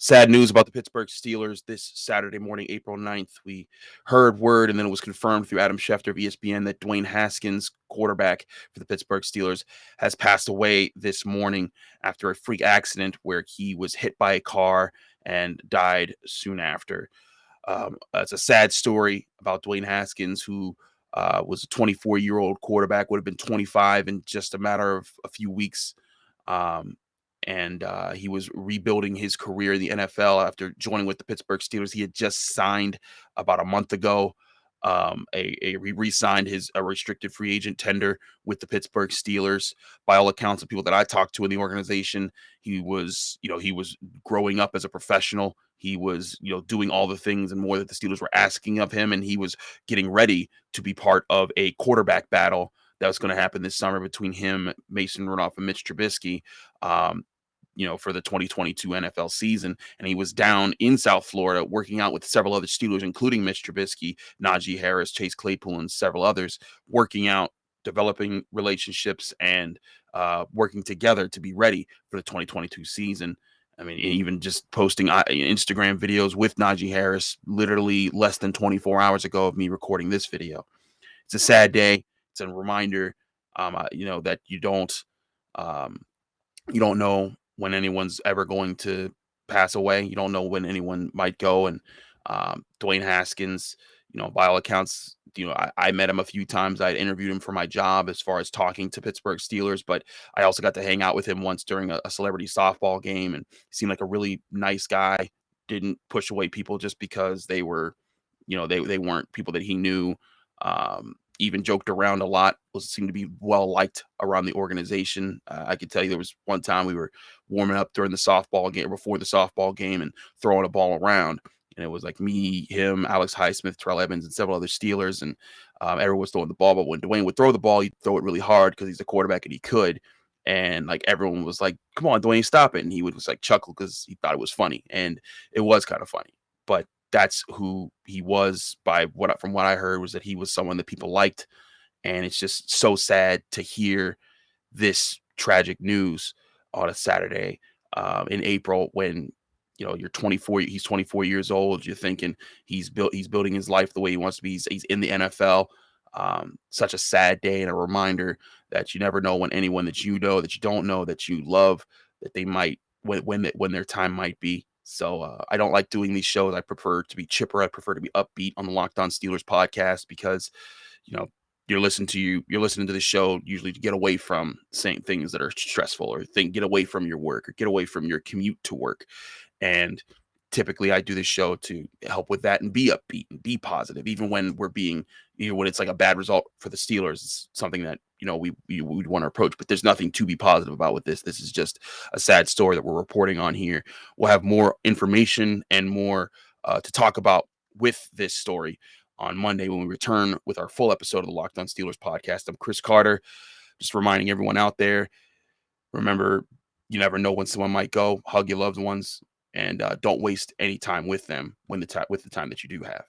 Sad news about the Pittsburgh Steelers this Saturday morning, April 9th. We heard word, and then it was confirmed through Adam Schefter of ESPN that Dwayne Haskins, quarterback for the Pittsburgh Steelers, has passed away this morning after a freak accident where he was hit by a car and died soon after. It's a sad story about Dwayne Haskins, who was a 24-year-old quarterback, would have been 25 in just a matter of a few weeks. Um, and he was rebuilding his career in the NFL after joining with the Pittsburgh Steelers. He had just signed about a month ago. He re-signed his a restricted free agent tender with the Pittsburgh Steelers. By all accounts of people that I talked to in the organization, he was growing up as a professional. He was, doing all the things and more that the Steelers were asking of him, and he was getting ready to be part of a quarterback battle that was going to happen this summer between him, Mason Rudolph, and Mitch Trubisky. Um, for the 2022 NFL season. And he was down in South Florida working out with several other Steelers, including Mitch Trubisky, Najee Harris, Chase Claypool, and several others, working out, developing relationships, and working together to be ready for the 2022 season. I mean, even just posting Instagram videos with Najee Harris literally less than 24 hours ago of me recording this video. It's a sad day. It's a reminder, that um, you don't know when anyone's ever going to pass away. You don't know when anyone might go. And Dwayne Haskins, by all accounts, I met him a few times. I interviewed him for my job as far as talking to Pittsburgh Steelers, but I also got to hang out with him once during a celebrity softball game, and he seemed like a really nice guy. Didn't push away people just because they were, they weren't people that he knew. Even joked around a lot, was seemed to be well liked around the organization. I could tell you there was one time we were warming up during the softball game, before the softball game, and throwing a ball around. And it was like me, him, Alex Highsmith, Terrell Evans, and several other Steelers. And everyone was throwing the ball. But when Dwayne would throw the ball, he'd throw it really hard because he's a quarterback and he could. And like everyone was like, "Come on, Dwayne, stop it!" And he would just like chuckle because he thought it was funny, and it was kind of funny. But that's who he was. From what I heard, was that he was someone that people liked, and it's just so sad to hear this tragic news on a Saturday in April when you're 24. He's 24 years old. You're thinking he's building his life the way he wants to be. He's in the NFL. Such a sad day and a reminder that you never know when anyone that you know, that you don't know, that you love, that they might when their time might be. So I don't like doing these shows. I prefer to be chipper. I prefer to be upbeat on the Locked On Steelers podcast because you know you're listening to the show usually to get away from saying things that are stressful, or get away from your work, or get away from your commute to work. And typically I do this show to help with that and be upbeat and be positive, even when when it's like a bad result for the Steelers. It's something that we'd want to approach, but there's nothing to be positive about with this. This is just a sad story that we're reporting on here. We'll have more information and more to talk about with this story on Monday when we return with our full episode of the Locked On Steelers podcast. I'm Chris Carter, just reminding everyone out there, remember, you never know when someone might go. Hug your loved ones, and don't waste any time with them with the time that you do have.